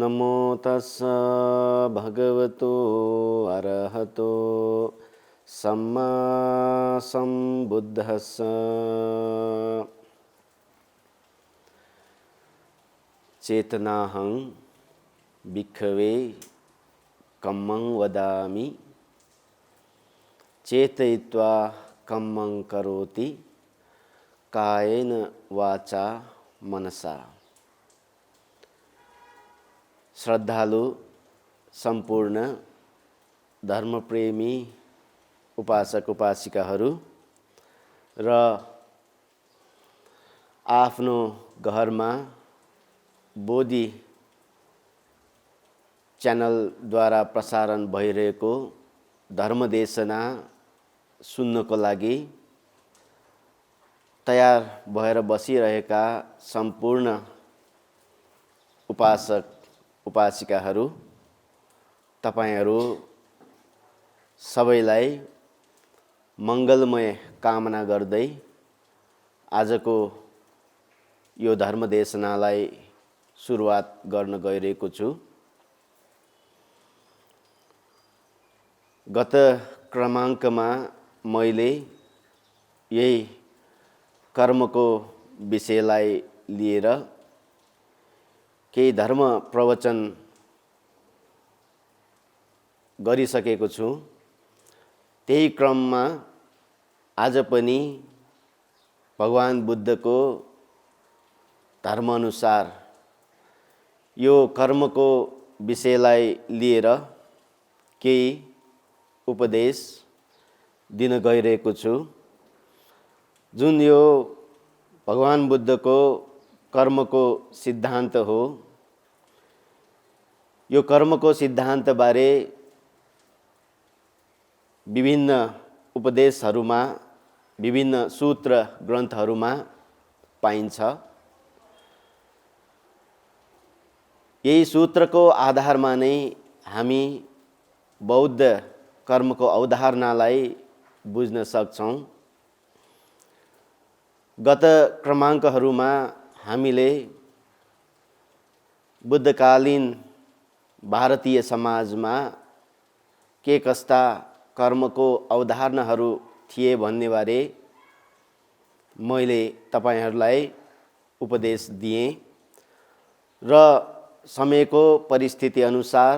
नमो तस्स भगवतो अरहतो सम्मा सम्बुद्धस्स। चेतनाहं भिक्खवे कम्मं वदामि चेतयित्वा कम्मं करोति कायेन वाचा मनसा। श्रद्धालु सम्पूर्ण धर्मप्रेमी उपासक उपासिकाहरू र आफ्नो घरमा बोधि च्यानलद्वारा प्रसारण भइरहेको धर्मदेशना सुन्नको लागि तयार भएर बसिरहेका सम्पूर्ण उपासक उपासिकाहरू तपाईहरू सबैलाई मङ्गलमय कामना गर्दै आजको यो धर्मदेशनालाई सुरुवात गर्न गइरहेको छु। गत क्रमाङ्कमा मैले यही कर्मको विषयलाई लिएर केही धर्म प्रवचन गरिसकेको छु। त्यही क्रममा आज पनि भगवान बुद्धको धर्मअनुसार यो कर्मको विषयलाई लिएर केही उपदेश दिन गइरहेको छु। जुन यो भगवान बुद्धको कर्मको सिद्धान्त हो, यो कर्मको सिद्धान्तबारे विभिन्न उपदेशहरूमा विभिन्न सूत्र ग्रन्थहरूमा पाइन्छ। यही सूत्रको आधारमा नै हामी बौद्ध कर्मको अवधारणालाई बुझ्न सक्छौँ। गत क्रमाङ्कहरूमा हामीले बुद्धकालीन भारतीय समाजमा के कस्ता कर्मको अवधारणाहरू थिए भन्नेबारे मैले तपाईहरूलाई उपदेश दिएँ र समयको परिस्थिति अनुसार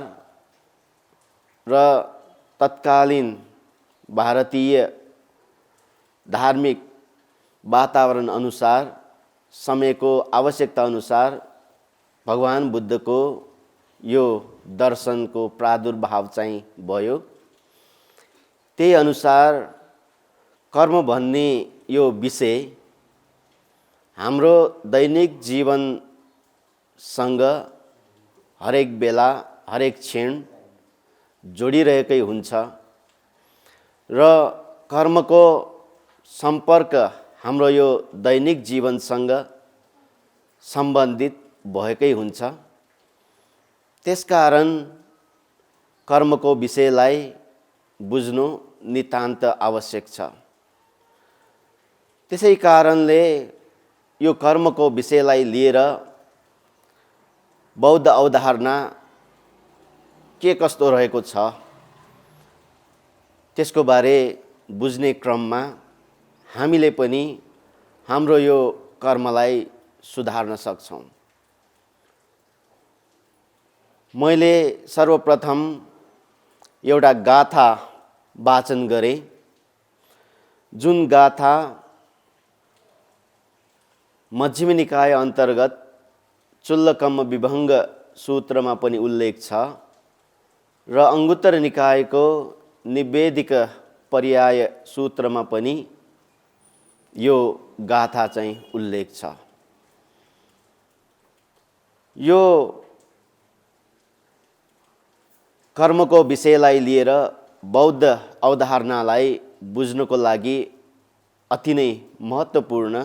र तत्कालीन भारतीय धार्मिक वातावरण अनुसार समयको आवश्यकता अनुसार भगवान बुद्धको यो दर्शनको प्रादुर्भाव चाहिँ भयो। त्यही अनुसार कर्म भन्ने यो विषय हाम्रो दैनिक जीवनसँग हरेक बेला हरेक क्षण जोडिरहेकै हुन्छ र कर्मको सम्पर्क हाम्रो यो दैनिक जीवनसँग सम्बन्धित भएकै हुन्छ। त्यसकारण कर्मको विषयलाई बुझ्नु नितान्त आवश्यक छ। त्यसै कारणले यो कर्मको विषयलाई लिएर बौद्ध अवधारणा के कस्तो रहेको छ त्यसको बारे बुझ्ने क्रममा हामीले पनि हाम्रो यो कर्मलाई सुधार्न सक्छौँ। मैले सर्वप्रथम एउटा गाथा वाचन गरेँ, जुन गाथा मध्यम निकाय अन्तर्गत चुल्लकम्म विभङ्ग सूत्रमा पनि उल्लेख छ र अंगुत्तर निकायको निवेदिक पर्याय सूत्रमा पनि यो गाथा चाहिँ उल्लेख छ। यो कर्मको विषयलाई लिएर बौद्ध अवधारणालाई बुझ्नको लागि अति नै महत्त्वपूर्ण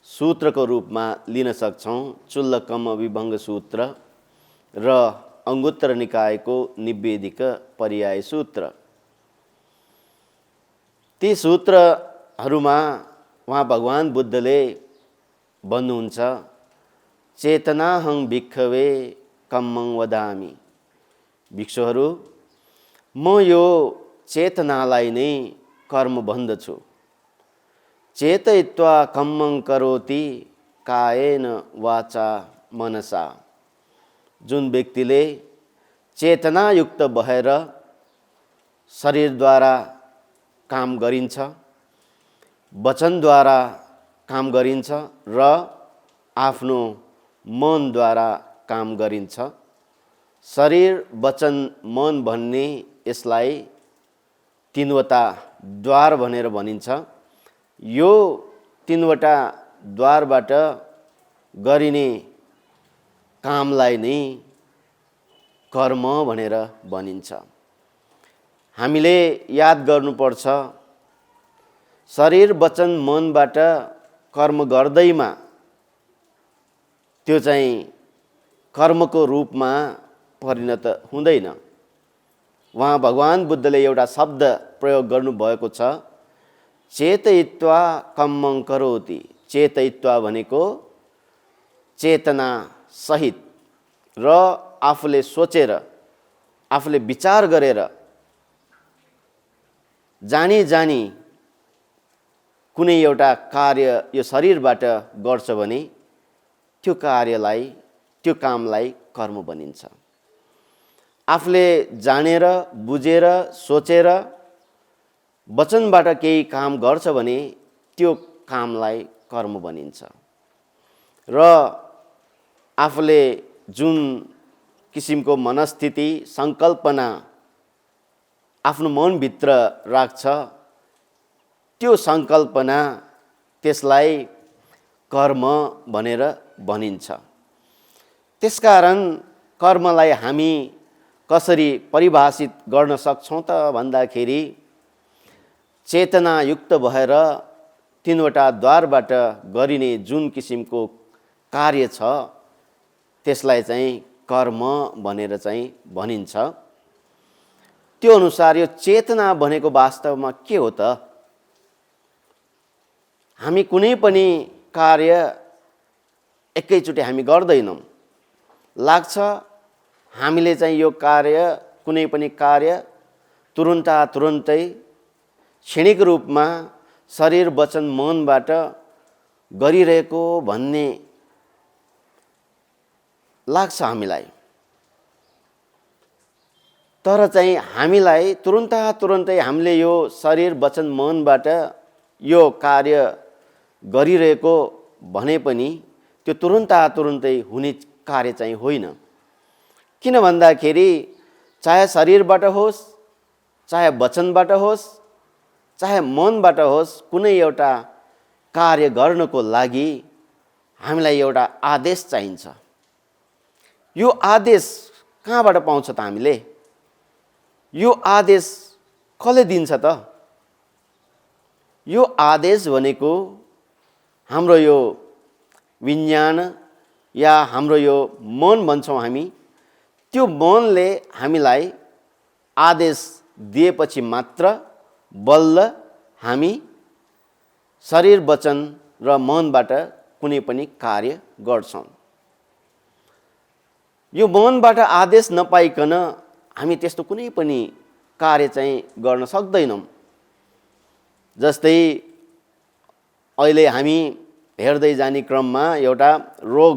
सूत्रको रूपमा लिन सक्छौँ। चुल्लकम्म विभङ्ग सूत्र र अंगुत्तर निकायको निवेदिक पर्याय सूत्र। ती सूत्रहरूमा वहाँ भगवान बुद्धले भन्नुहुन्छ, चेतनाहं भिक्खवे कम्मं वदामि। भिक्षुहरू, म यो चेतनालाई नै कर्म भन्दछु। चेतयित्वा कम्मं करोति कायेन वाचा मनसा। जुन व्यक्तिले चेतनायुक्त भएर शरीरद्वारा काम गरिन्छ, वचनद्वारा काम गरिन्छ र आफ्नो मनद्वारा काम गरिन्छ। शरीर, वचन, मन भन्ने यसलाई तीनवटा द्वार भनेर भनिन्छ। यो तीनवटा द्वारबाट गरिने कामलाई नै कर्म भनेर भनिन्छ। हामीले याद गर्नुपर्छ, शरीर, वचन, मनबाट कर्म गर्दैमा त्यो चाहिँ कर्मको रूपमा परिणत हुँदैन। वहाँ भगवान बुद्धले एउटा शब्द प्रयोग गर्नुभएको छ, चेतयित्वा कम्मं करोति। चेतयित्वा भनेको चेतना सहित र आफूले सोचेर, आफूले विचार गरेर जानी जानी कुनै एउटा कार्य यो शरीरबाट गर्छ भने त्यो कार्यलाई, त्यो कामलाई कर्म भनिन्छ। आफूले जानेर, बुझेर, सोचेर, वचनबाट केही काम गर्छ भने त्यो कामलाई कर्म भनिन्छ। र आफूले जुन किसिमको मनस्थिति, सङ्कल्पना आफ्नो मनभित्र राख्छ, त्यो सङ्कल्पना, त्यसलाई कर्म भनेर भनिन्छ। त्यसकारण कर्मलाई हामी कसरी परिभाषित गर्न सक्छौँ त भन्दाखेरि, चेतनायुक्त भएर तीनवटा द्वारबाट गरिने जुन किसिमको कार्य छ त्यसलाई चाहिँ कर्म भनेर चाहिँ भनिन्छ। त्यो अनुसार यो चेतना भनेको वास्तवमा के हो त? हामी कुनै पनि कार्य एकैचोटि हामी गर्दैनौँ। लाग्छ हामीले चाहिँ यो कार्य, कुनै पनि कार्य तुरुन्तै क्षणिक रूपमा शरीर, वचन, मनबाट गरिरहेको भन्ने लाग्छ हामीलाई। तर चाहिँ हामीलाई तुरुन्तै हामीले यो शरीर, वचन, मनबाट यो कार्य गरिरहेको भने पनि त्यो तुरुन्तै हुने कार्य चाहिँ होइन। किन भन्दाखेरि चाहे शरीरबाट होस्, चाहे वचनबाट होस्, चाहे मनबाट होस्, कुनै एउटा कार्य गर्नको लागि हामीलाई एउटा आदेश चाहिन्छ। यो आदेश कहाँबाट पाउँछ त हामीले? यो आदेश कसले दिन्छ त? यो आदेश भनेको हाम्रो यो विज्ञान या हाम्रो यो मन भन्छौँ हामी, त्यो मनले हामीलाई आदेश दिएपछि मात्र बल्ल हामी शरीर, वचन र मनबाट कुनै पनि कार्य गर्छौँ। यो मनबाट आदेश नपाइकन हामी त्यस्तो कुनै पनि कार्य चाहिँ गर्न सक्दैनौँ। जस्तै अहिले हामी हेर्दै जाने क्रममा एउटा रोग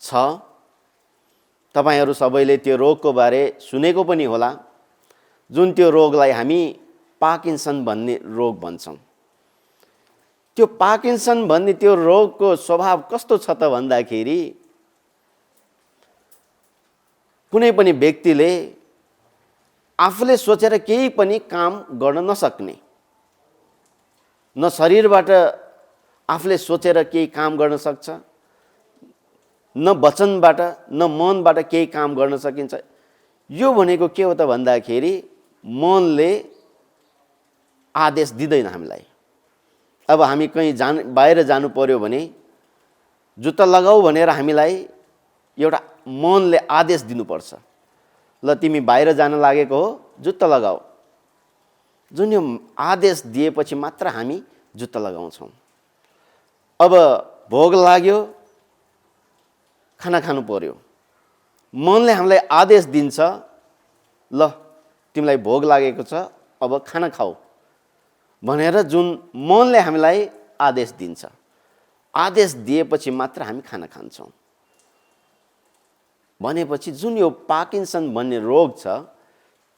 छ। तपाईहरू सबैले त्यो रोगको बारे सुनेको पनि होला। जुन त्यो रोगलाई हामी पार्किन्सन भन्ने रोग भन्छौँ। त्यो पार्किन्सन भन्ने त्यो रोगको स्वभाव कस्तो छ त भन्दाखेरि, कुनै पनि व्यक्तिले आफूले सोचेर केही पनि काम गर्न नसक्ने, न शरीरबाट आफूले सोचेर केही काम गर्न सक्छ, न वचनबाट न मनबाट केही काम गर्न सकिन्छ। यो भनेको के हो त भन्दाखेरि, मनले आदेश दिँदैन हामीलाई। अब हामी कहीँ बाहिर जानु पर्यो भने जुत्ता लगाऊ भनेर हामीलाई एउटा मनले आदेश दिनुपर्छ। ल तिमी बाहिर जान लागेको हो, जुत्ता लगाऊ। जुन यो आदेश दिएपछि मात्र हामी जुत्ता लगाउँछौँ। अब भोक लाग्यो, खाना खानु पर्यो। मनले हामीलाई आदेश दिन्छ, ल तिमीलाई भोग लागेको छ, अब खाना खाऊ भनेर जुन मनले हामीलाई आदेश दिन्छ। आदेश दिएपछि मात्र हामी खाना खान्छौँ। भनेपछि जुन यो पार्किन्सन भन्ने रोग छ,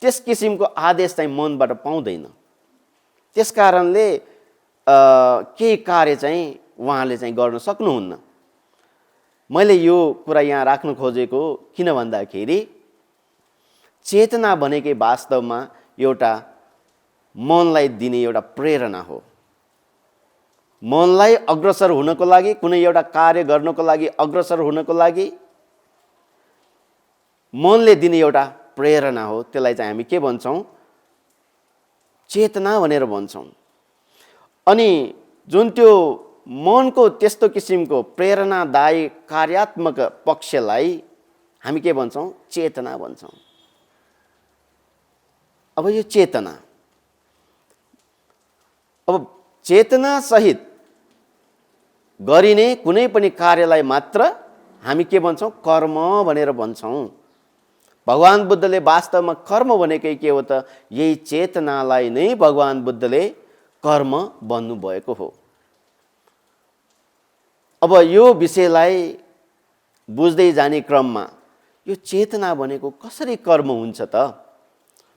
त्यस किसिमको आदेश चाहिँ मनबाट पाउँदैन। त्यस कारणले केही कार्य चाहिँ उहाँले चाहिँ गर्न सक्नुहुन्न। मैले यो कुरा यहाँ राख्न खोजेको किन भन्दाखेरि चेतना भनेकै वास्तवमा एउटा मनलाई दिने एउटा प्रेरणा हो। मनलाई अग्रसर हुनको लागि, कुनै एउटा कार्य गर्नको लागि, अग्रसर हुनको लागि मनले दिने एउटा प्रेरणा हो। त्यसलाई चाहिँ हामी के भन्छौँ? चेतना भनेर भन्छौँ। अनि जुन त्यो मनको त्यस्तो किसिमको प्रेरणादायी कार्यात्मक पक्षलाई हामी के भन्छौँ? चेतना भन्छौँ। अब यो चेतना, अब चेतना सहित गरिने कुनै पनि कार्यलाई मात्र हामी के भन्छौँ? कर्म भनेर भन्छौँ। भगवान बुद्धले वास्तवमा कर्म भनेकै के हो त? यही चेतनालाई नै भगवान बुद्धले कर्म भन्नुभएको हो। अब यो विषयलाई बुझ्दै जाने क्रममा यो चेतना भनेको कसरी कर्म हुन्छ त?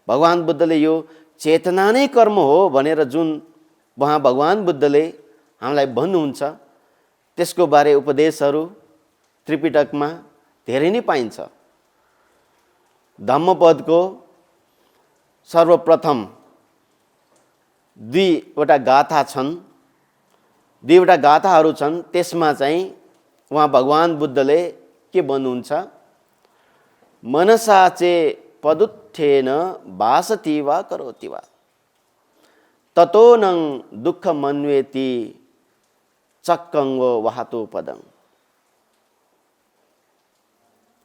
भगवान बुद्धले यो चेतना नै कर्म हो भनेर जुन भगवान बुद्धले हामीलाई भन्नुहुन्छ, त्यसको बारे उपदेशहरू त्रिपिटकमा धेरै नै पाइन्छ। धम्मपदको सर्वप्रथम दुईवटा गाथा छन्, दुईवटा गाथाहरू छन्। त्यसमा चाहिँ उहाँ भगवान बुद्धले के भन्नुहुन्छ? मनसा चे पदुत्थेन भासति वा करोति वा ततो नङ दुःख मन्वेति चक्कङ्गो वाहतो पदं।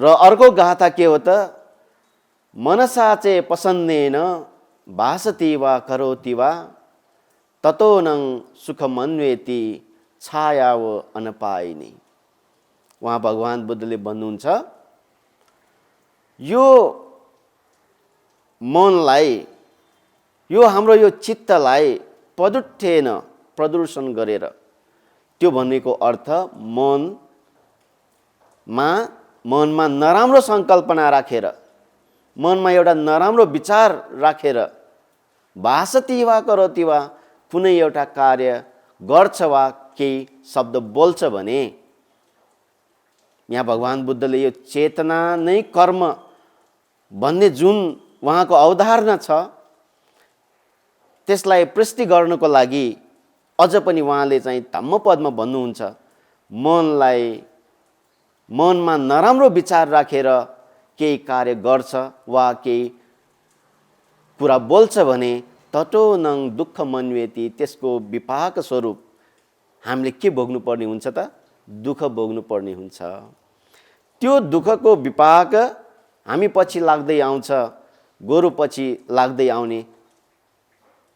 र अर्को गाथा के हो त? मनसा चे पसन्नेन भासति वा करोति वा ततो नङ सुख मन्वेति छाया व अनपाइनी। उहाँ भगवान बुद्धले भन्नुहुन्छ, यो मनलाई, यो हाम्रो यो चित्तलाई पदुत्थेन प्रदूषण गरेर, त्यो भन्नेको अर्थ मनमा नराम्रो सङ्कल्पना राखेर, मनमा एउटा नराम्रो विचार राखेर भासति वा करोति वा कुनै एउटा कार्य गर्छ वा केही शब्द बोल्छ भने, यहाँ भगवान बुद्धले यो चेतना नै कर्म भन्ने जुन उहाँको अवधारणा छ, त्यसलाई पुष्टि गर्नको लागि अझ पनि उहाँले चाहिँ धम्मपदमा भन्नुहुन्छ, मनमा नराम्रो विचार राखेर केही कार्य गर्छ वा केही कुरा बोल्छ भने ततो नङ दुःख मन्वेति, त्यसको विपाक स्वरूप हामीले के भोग्नुपर्ने हुन्छ त? दुःख भोग्नुपर्ने हुन्छ। त्यो दुःखको विपाक हामी पछि लाग्दै आउँछ, गोरु पछि लाग्दै आउने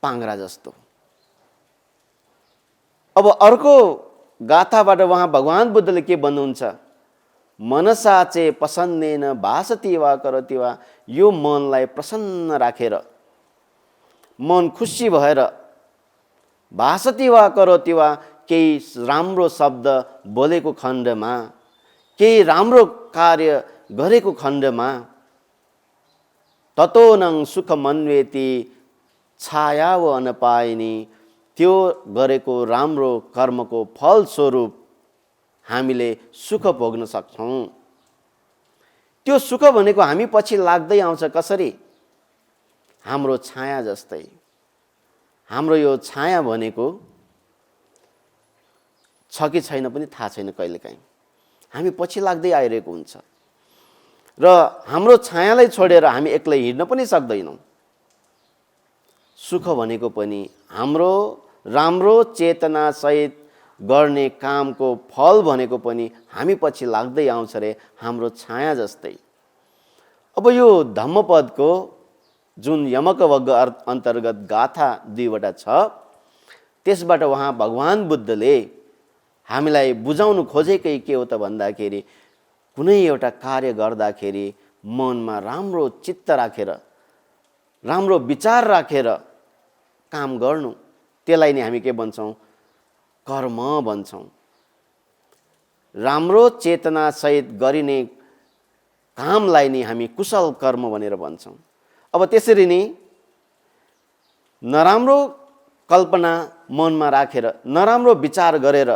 पाङ्ग्रा जस्तो। अब अर्को गाथाबाट उहाँ भगवान बुद्धले के भन्नुहुन्छ? मनसा चे पसन्नेन भासति वा करोति वा, यो मनलाई प्रसन्न राखेर, मन खुसी भएर भासति वा करोति वा केही राम्रो शब्द बोलेको खण्डमा, केही राम्रो कार्य गरेको खण्डमा ततो नङ सुख मन्वेति छाया व अनपाइनी, त्यो गरेको राम्रो कर्मको फलस्वरूप हामीले सुख भोग्न सक्छौँ। त्यो सुख भनेको हामी पछि लाग्दै आउँछ। कसरी? हाम्रो छाया जस्तै। हाम्रो यो छाया भनेको छ कि छैन पनि थाहा छैन, कहिलेकाहीँ हामी पछि लाग्दै आइरहेको हुन्छ र हाम्रो छायालाई छोडेर हामी एक्लै हिँड्न पनि सक्दैनौँ। सुख भनेको पनि हाम्रो राम्रो चेतना सहित गर्ने कामको फल भनेको पनि हामी पछि लाग्दै आउँछ रे, हाम्रो छाया जस्तै। अब यो धम्मपदको जुन यमक वग्ग अन्तर्गत गाथा दुईवटा छ, त्यसबाट उहाँ भगवान बुद्धले हामीलाई बुझाउनु खोजेकै के हो त भन्दाखेरि कुनै एउटा कार्य गर्दाखेरि मनमा राम्रो चित्त राखेर, राम्रो विचार राखेर काम गर्नु, त्यसलाई नै हामी के भन्छौँ? कर्म भन्छौँ। राम्रो चेतनासहित गरिने कामलाई नै हामी कुशल कर्म भनेर भन्छौँ। अब त्यसरी नै नराम्रो कल्पना मनमा राखेर, नराम्रो विचार गरेर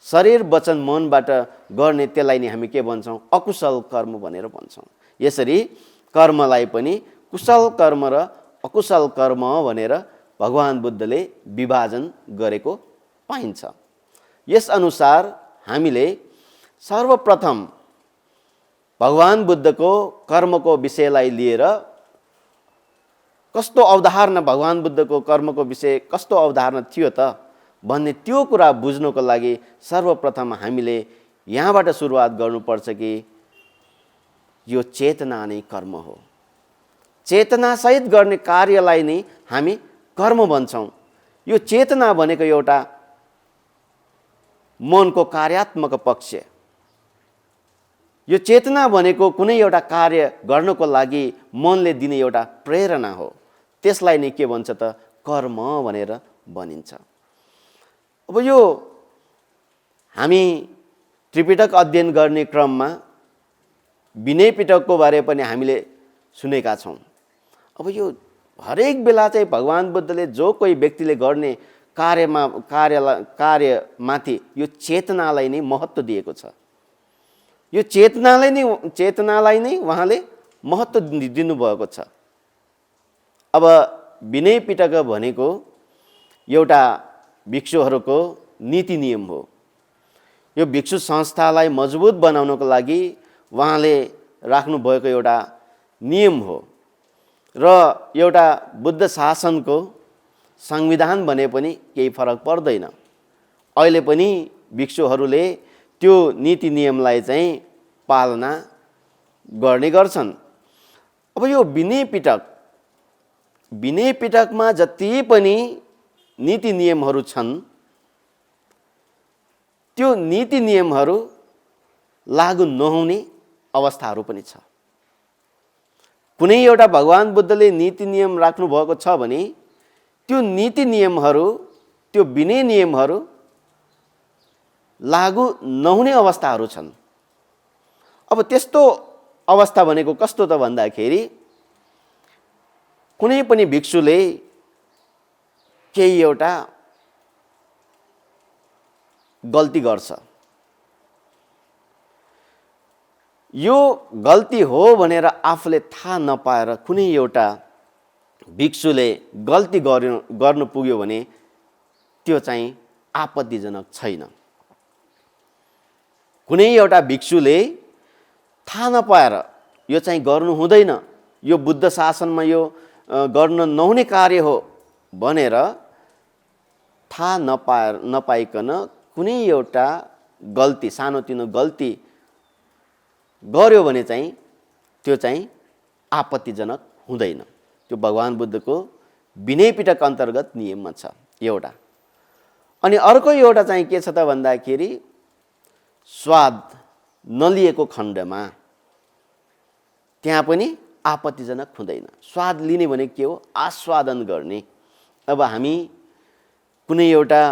शरीर वचन मनबाट गर्ने, त्यसलाई नै हामी के भन्छौँ? अकुशल कर्म भनेर भन्छौँ। यसरी कर्मलाई पनि कुशल कर्म र अकुशल कर्म भनेर भगवान बुद्धले विभाजन गरेको पाइन्छ। यसअनुसार हामीले सर्वप्रथम भगवान बुद्धको कर्मको विषयलाई लिएर कस्तो अवधारणा, भगवान बुद्धको कर्मको विषय कस्तो अवधारणा थियो त भन्ने त्यो कुरा बुझ्नको लागि सर्वप्रथम हामीले यहाँबाट सुरुवात गर्नुपर्छ कि यो चेतना नै कर्म हो। चेतनासहित गर्ने कार्यलाई नै हामी कर्म भन्छौँ। यो चेतना भनेको एउटा मनको कार्यात्मक पक्ष। यो चेतना भनेको कुनै एउटा कार्य गर्नको लागि मनले दिने एउटा प्रेरणा हो। त्यसलाई नै के भन्छ त? कर्म भनेर भनिन्छ। अब यो हामी त्रिपिटक अध्ययन गर्ने क्रममा विनय पिटकको बारे पनि हामीले सुनेका छौँ। अब यो हरेक बेला चाहिँ भगवान बुद्धले जो कोही व्यक्तिले गर्ने कार्यमाथि यो चेतनालाई नै महत्त्व दिएको छ। यो चेतनालाई नै उहाँले महत्त्व दिनुभएको छ। अब विनय पिटक भनेको एउटा भिक्षुहरूको नीति नियम हो। यो भिक्षु संस्थालाई मजबुत बनाउनको लागि उहाँले राख्नुभएको एउटा नियम हो र एउटा बुद्ध शासनको संविधान भने पनि केही फरक पर्दैन। अहिले पनि भिक्षुहरूले त्यो नीति नियमलाई चाहिँ पालना गर्ने गर्छन्। अब यो विनय पिटकमा जति पनि नीति नियमहरू छन्, त्यो नीति नियमहरू लागू नहुने अवस्थाहरू पनि छ। कुनै एउटा भगवान बुद्धले नीति नियम राख्नु भएको छ भने त्यो नीति नियमहरू, त्यो विनय नियमहरू लागू नहुने अवस्थाहरू छन्। अब त्यस्तो अवस्था भनेको कस्तो त भन्दाखेरि कुनै पनि भिक्षुले केही एउटा गल्ती गर्छ, यो गल्ती हो भनेर आफूले थाहा नपाएर कुनै एउटा भिक्षुले गल्ती गर्नु पुग्यो भने त्यो चाहिँ आपत्तिजनक छैन। कुनै एउटा भिक्षुले थाहा नपाएर यो चाहिँ गर्नु हुँदैन, यो बुद्ध शासनमा यो गर्न नहुने कार्य हो भनेर थाहा नपाइकन कुनै एउटा गल्ती, सानोतिनो गल्ती गर्यो भने चाहिँ त्यो चाहिँ आपत्तिजनक हुँदैन। त्यो भगवान बुद्धको विनय पिटक अन्तर्गत नियममा छ एउटा। अनि अर्को एउटा चाहिँ के छ त भन्दाखेरि स्वाद नलिएको खण्डमा त्यहाँ पनि आपत्तिजनक हुँदैन। स्वाद लिने भने के हो? आस्वादन गर्ने। अब हामी कुनै एउटा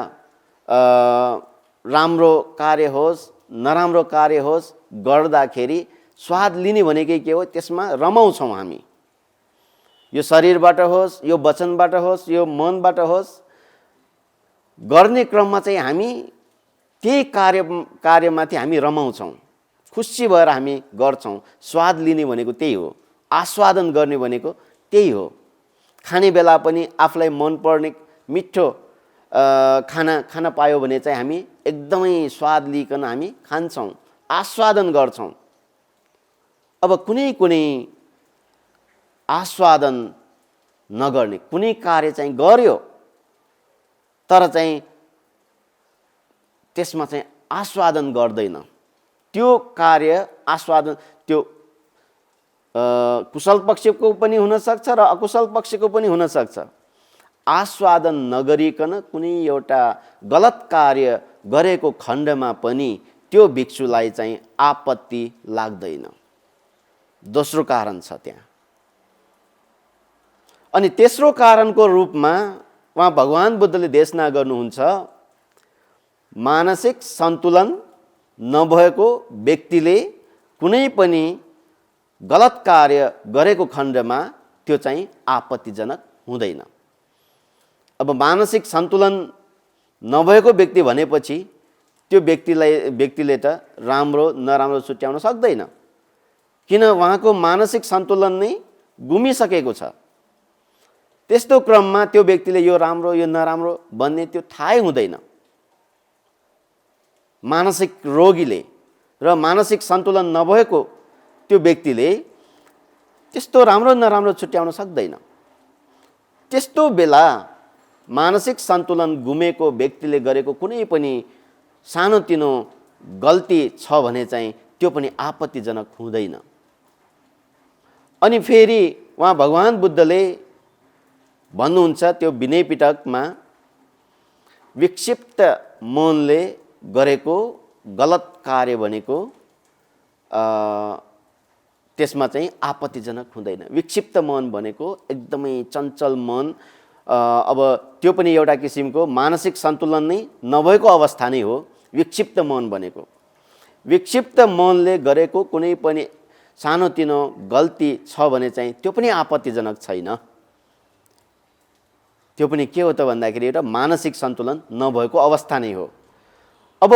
राम्रो कार्य होस् नराम्रो कार्य होस् गर्दाखेरि स्वाद लिने भनेकै के हो? त्यसमा रमाउँछौँ हामी। यो शरीरबाट होस्, यो वचनबाट होस्, यो मनबाट होस्, गर्ने क्रममा चाहिँ हामी त्यही कार्यमाथि हामी रमाउँछौँ, खुसी भएर हामी गर्छौँ। स्वाद लिने भनेको त्यही हो, आस्वादन गर्ने भनेको त्यही हो। खाने बेला पनि आफूलाई मनपर्ने मिठो खाना पायो भने चाहिँ हामी एकदमै स्वाद लिइकन हामी खान्छौँ, आस्वादन गर्छौँ। अब कुनै आस्वादन नगर्ने कुनै कार्य चाहिँ गर्यो तर चाहिँ त्यसमा चाहिँ आस्वादन गर्दैन, त्यो कार्य आस्वादन त्यो कुशल पक्षको पनि हुनसक्छ र अकुशल पक्षको पनि हुनसक्छ। आस्वादन नगरिकन कुनै एउटा गलत कार्य गरेको खण्डमा पनि त्यो भिक्षुलाई चाहिँ आपत्ति लाग्दैन। दोस्रो कारण छ त्यहाँ। अनि तेस्रो कारणको रूपमा उहाँ भगवान बुद्धले देशना गर्नुहुन्छ, मानसिक सन्तुलन नभएको व्यक्तिले कुनै पनि गलत कार्य गरेको खण्डमा त्यो चाहिँ आपत्तिजनक हुँदैन। अब मानसिक सन्तुलन नभएको व्यक्ति भनेपछि त्यो व्यक्तिले त राम्रो नराम्रो छुट्याउन सक्दैन, किन उहाँको मानसिक सन्तुलन नै गुमिसकेको छ। त्यस्तो क्रममा त्यो व्यक्तिले यो राम्रो यो नराम्रो भन्ने त्यो थाहै हुँदैन। मानसिक रोगीले र मानसिक सन्तुलन नभएको त्यो व्यक्तिले त्यस्तो राम्रो नराम्रो छुट्याउन सक्दैन। त्यस्तो बेला मानसिक सन्तुलन गुमेको व्यक्तिले गरेको कुनै पनि सानोतिनो गल्ती छ भने चाहिँ त्यो पनि आपत्तिजनक हुँदैन। अनि फेरि उहाँ भगवान बुद्धले भन्नुहुन्छ त्यो विनय पिटकमा, विक्षिप्त मनले गरेको गलत कार्य भनेको त्यसमा चाहिँ आपत्तिजनक हुँदैन। विक्षिप्त मन भनेको एकदमै चञ्चल मन, अब त्यो पनि एउटा किसिमको मानसिक सन्तुलन नै नभएको अवस्था नै हो विक्षिप्त मन भनेको। विक्षिप्त मनले गरेको कुनै पनि सानोतिनो गल्ती छ भने चाहिँ त्यो पनि आपत्तिजनक छैन। त्यो पनि के हो त भन्दाखेरि एउटा मानसिक सन्तुलन नभएको अवस्था नै हो। अब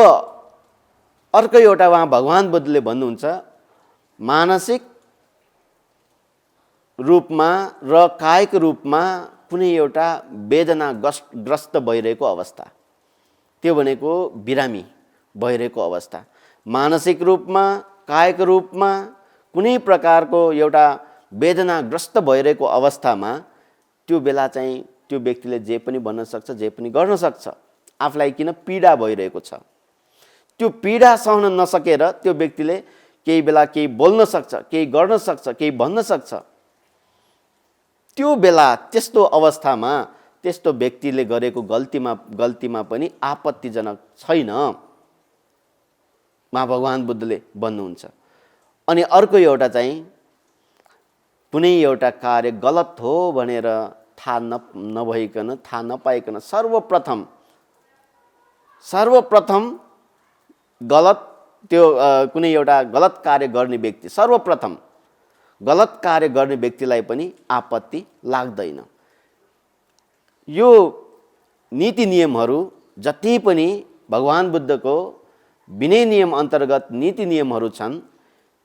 अर्को एउटा उहाँ भगवान बुद्धले भन्नुहुन्छ, मानसिक रूपमा र कायिक रूपमा कुनै एउटा वेदनाग्रस्त भइरहेको अवस्था, त्यो भनेको बिरामी भइरहेको अवस्था। मानसिक रूपमा कायिक रूपमा कुनै प्रकारको एउटा वेदनाग्रस्त भइरहेको अवस्थामा त्यो बेला चाहिँ त्यो व्यक्तिले जे पनि भन्न सक्छ, जे पनि गर्न सक्छ। आफूलाई किन पीडा भइरहेको छ, त्यो पीडा सहन नसकेर त्यो व्यक्तिले केही बेला केही बोल्न सक्छ, केही गर्न सक्छ, केही भन्न सक्छ। त्यो बेला त्यस्तो अवस्थामा त्यस्तो व्यक्तिले गरेको गल्तीमा पनि आपत्तिजनक छैन, उहाँ भगवान बुद्धले भन्नुहुन्छ। अनि अर्को एउटा चाहिँ कुनै एउटा कार्य गलत हो भनेर थाहा नभइकन, थाहा नपाइकन सर्वप्रथम गलत त्यो कुनै एउटा गलत कार्य गर्ने व्यक्ति, सर्वप्रथम गलत कार्य गर्ने व्यक्तिलाई पनि आपत्ति लाग्दैन। यो नीति नियमहरू जति पनि भगवान बुद्धको विनय नियम अन्तर्गत नीति नियमहरू छन्,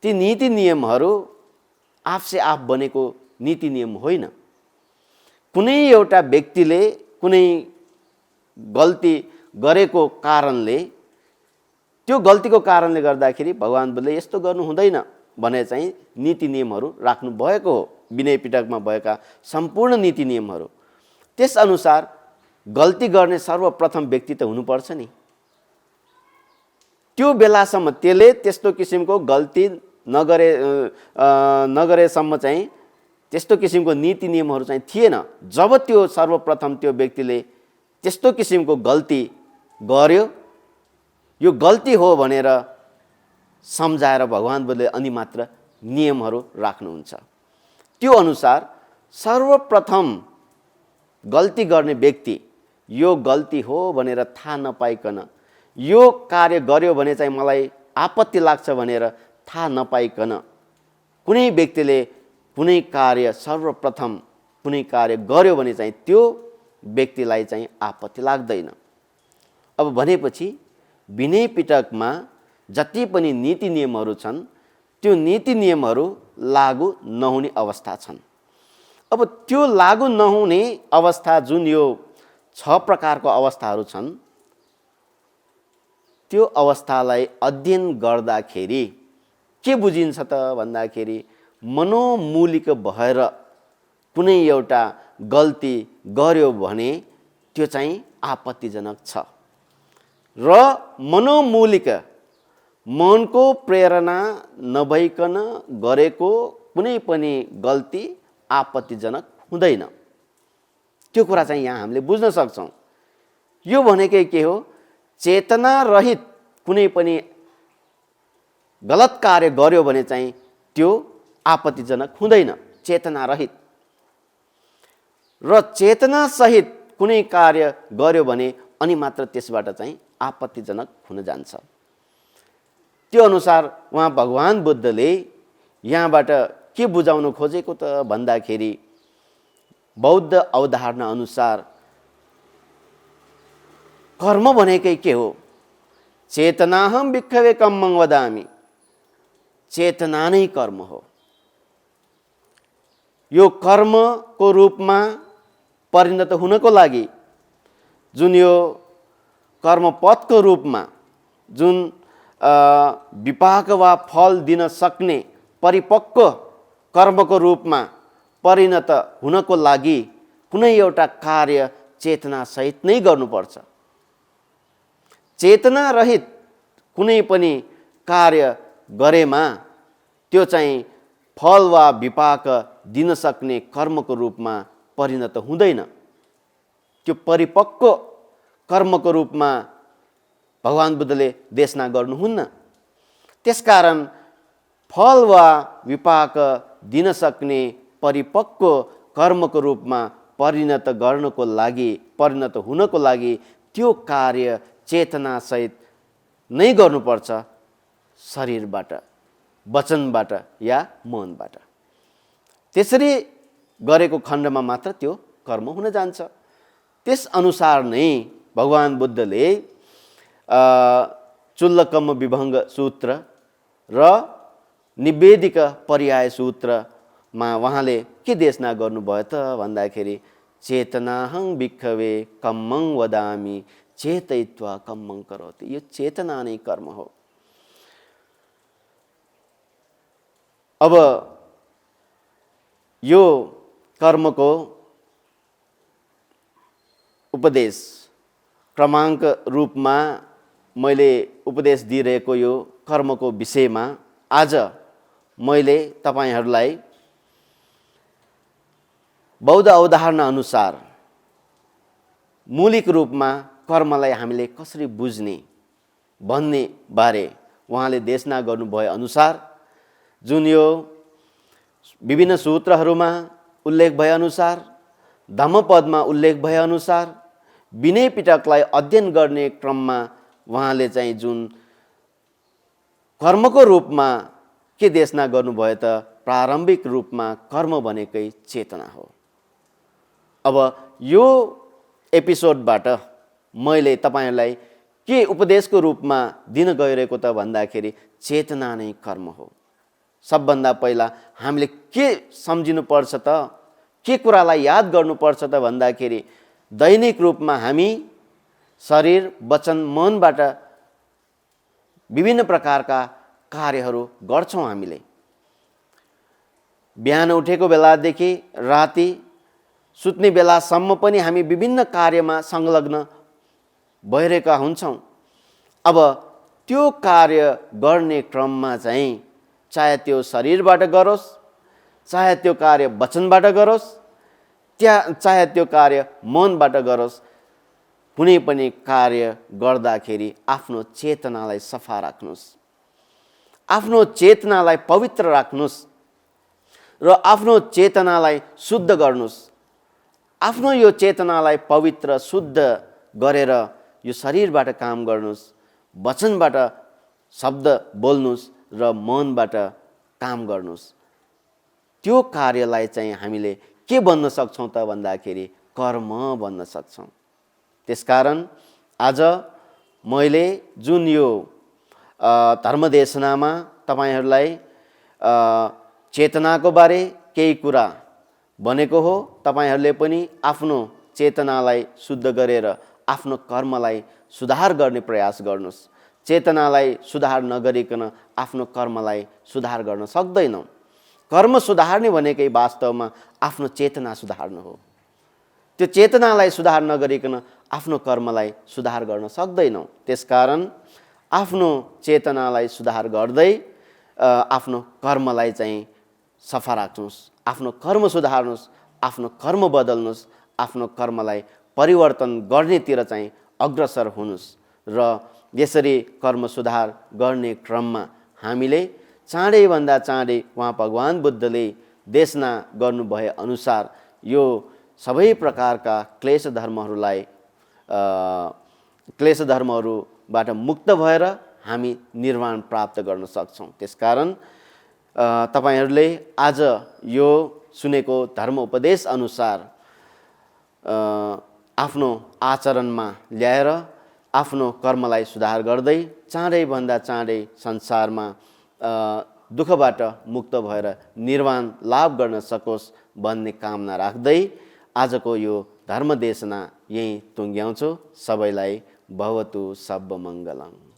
ती नीति नियमहरू आफसे आफ बनेको नीति नियम होइन। कुनै एउटा व्यक्तिले कुनै गल्ती गरेको कारणले, त्यो गल्तीको कारणले गर्दाखेरि भगवान बुद्धले यस्तो गर्नु हुँदैन भने चाहिँ नीति नियमहरू राख्नु भएको हो, विनय पिटकमा भएका सम्पूर्ण नीति नियमहरू। त्यसअनुसार गल्ती गर्ने सर्वप्रथम व्यक्ति त हुनुपर्छ नि। त्यो बेलासम्म त्यसले त्यस्तो किसिमको गल्ती नगरेसम्म चाहिँ त्यस्तो किसिमको नीति नियमहरू चाहिँ थिएन। जब त्यो सर्वप्रथम त्यो व्यक्तिले त्यस्तो किसिमको गल्ती गर्यो, यो गल्ती हो भनेर सम्झाएर भगवान बुद्धले अनि मात्र नियमहरू राख्नुहुन्छ। त्यो अनुसार सर्वप्रथम गल्ती गर्ने व्यक्ति यो गल्ती हो भनेर थाहा नपाइकन, यो कार्य गर्यो भने चाहिँ मलाई आपत्ति लाग्छ भनेर थाहा नपाइकन कुनै व्यक्तिले कुनै कार्य सर्वप्रथम कुनै कार्य गर्यो भने चाहिँ त्यो व्यक्तिलाई चाहिँ आपत्ति लाग्दैन। अब भनेपछि विनय पिटकमा जति पनि नीति नियमहरू छन्, त्यो नीति नियमहरू लागू नहुने अवस्था छन्। अब त्यो लागू नहुने अवस्था जुन यो 6 प्रकारको अवस्थाहरू छन्, त्यो अवस्थालाई अध्ययन गर्दाखेरि के बुझिन्छ त भन्दाखेरि मनोमूलिक भएर कुनै एउटा गल्ती गर्यो भने त्यो चाहिँ आपत्तिजनक छ र मनोमूलिक मनको प्रेरणा नभइकन गरेको कुनै पनि गल्ती आपत्तिजनक हुँदैन। त्यो कुरा चाहिँ यहाँ हामीले बुझ्न सक्छौँ। यो भनेकै के हो, चेतना रहित कुनै पनि गलत कार्य गर्यो भने चाहिँ त्यो आपत्तिजनक हुँदैन, चेतना रहित। र चेतना सहित कुनै कार्य गर्यो भने अनि मात्र त्यसबाट चाहिँ आपत्तिजनक हुन जान्छ। त्यो अनुसार उहाँ भगवान बुद्धले यहाँबाट के बुझाउन खोजेको त भन्दाखेरि बौद्ध अवधारणा अनुसार कर्म भनेकै के हो? चेतनाहम भिक्खवे कम्मं वदामि। चेतना नै कर्म हो। यो कर्मको रूपमा परिणत हुनको लागि जुन यो कर्मपथको रूपमा जुन विपाक वा फल दिन सक्ने परिपक्व कर्मको रूपमा परिणत हुनको लागि कुनै एउटा कार्य चेतना सहित नै गर्नुपर्छ। चेतना रहित कुनै पनि कार्य गरेमा त्यो चाहिँ फल वा विपाक दिन सक्ने कर्मको रूपमा परिणत हुँदैन। त्यो परिपक्व कर्मको रूपमा भगवान बुद्धले देशना गर्नुहुन्न। त्यसकारण फल वा विपाक दिन सक्ने परिपक्व कर्मको रूपमा परिणत हुनको लागि त्यो कार्य चेतना सहित नै गर्नुपर्छ, शरीरबाट, वचनबाट या मनबाट। त्यसरी गरेको खण्डमा मात्र त्यो कर्म हुन जान्छ। त्यस अनुसार नै भगवान बुद्धले चुल्लकम्म विभङ्ग सूत्र र निवेदिक पर्याय सूत्रमा उहाँले के देशना गर्नुभयो त भन्दाखेरि चेतनाहं भिक्खवे कम्मं वदामि चेतयित्वा कम्मं करोति। यो चेतना नै कर्म हो। अब यो कर्मको उपदेश क्रमाङ्क रूपमा मैले उपदेश दिइरहेको यो कर्मको विषयमा आज मैले तपाईहरूलाई बौद्ध अवधारणा अनुसार मौलिक रूपमा कर्मलाई हामीले कसरी बुझ्ने भन्ने बारे उहाँले देशना गर्नुभए अनुसार जुन यो विभिन्न सूत्रहरूमा उल्लेख भए अनुसार, धम्मपदमा उल्लेख भए अनुसार, विनय पिटकलाई अध्ययन गर्ने क्रममा उहाँले चाहिँ जुन कर्मको रूपमा के देशना गर्नुभयो त प्रारम्भिक रूपमा कर्म भनेकै चेतना हो। अब यो एपिसोडबाट मैले तपाईहरूलाई के उपदेशको रूपमा दिन गइरहेको त भन्दाखेरि चेतना नै कर्म हो। सबभन्दा पहिला हामीले के सम्झिनुपर्छ त, के कुरालाई याद गर्नुपर्छ त भन्दाखेरि दैनिक रूपमा हामी शरीर, वचन, मनबाट विभिन्न प्रकारका कार्यहरू गर्छौँ। हामीले बिहान उठेको बेलादेखि राति सुत्ने बेलासम्म पनि हामी विभिन्न कार्यमा संलग्न भइरहेका हुन्छौँ। अब त्यो कार्य गर्ने क्रममा चाहिँ चाहे त्यो शरीरबाट गरोस्, चाहे त्यो कार्य वचनबाट गरोस्, चाहे त्यो कार्य मनबाट गरोस्, कुनै पनि कार्य गर्दाखेरि आफ्नो चेतनालाई सफा राख्नुहोस्, आफ्नो चेतनालाई पवित्र राख्नुहोस् र आफ्नो चेतनालाई शुद्ध गर्नुहोस्। आफ्नो यो चेतनालाई पवित्र शुद्ध गरेर यो शरीरबाट काम गर्नुहोस्, वचनबाट शब्द बोल्नुहोस् र मनबाट काम गर्नुहोस्। त्यो कार्यलाई चाहिँ हामीले के भन्न सक्छौँ त भन्दाखेरि कर्म भन्न सक्छौँ। त्यसकारण आज मैले जुन यो धर्मदेशनामा तपाईहरूलाई चेतनाको बारे केही कुरा भनेको हो, तपाईहरूले पनि आफ्नो चेतनालाई शुद्ध गरेर आफ्नो कर्मलाई सुधार गर्ने प्रयास गर्नुहोस्। चेतनालाई सुधार नगरिकन आफ्नो कर्मलाई सुधार गर्न सक्दैनौँ। कर्म सुधार्ने भनेकै वास्तवमा आफ्नो चेतना सुधार्नु हो। त्यो चेतनालाई सुधार नगरिकन आफ्नो कर्मलाई सुधार गर्न सक्दैनौँ। त्यसकारण आफ्नो चेतनालाई सुधार गर्दै आफ्नो कर्मलाई चाहिँ सफा राख्नुहोस्, आफ्नो कर्म सुधार्नुहोस्, आफ्नो कर्म बदल्नुहोस्, आफ्नो कर्मलाई परिवर्तन गर्नेतिर चाहिँ अग्रसर हुनुहोस् र यसरी कर्म सुधार गर्ने क्रममा हामीले चाँडैभन्दा चाँडै उहाँ भगवान् बुद्धले देशना गर्नुभए अनुसार यो सबै प्रकारका क्लेश धर्महरूबाट मुक्त भएर हामी निर्वाण प्राप्त गर्न सक्छौँ। त्यसकारण तपाईहरूले आज यो सुनेको धर्म उपदेश अनुसार आफ्नो आचरणमा ल्याएर आफ्नो कर्मलाई सुधार गर्दै चाँडैभन्दा चाँडै संसारमा दुःखबाट मुक्त भएर निर्वाण लाभ गर्न सकोस् भन्ने कामना राख्दै आजको यो धर्म देशना यहीँ टुङ्ग्याउँछु। सबैलाई भवतु सब मङ्गलम्।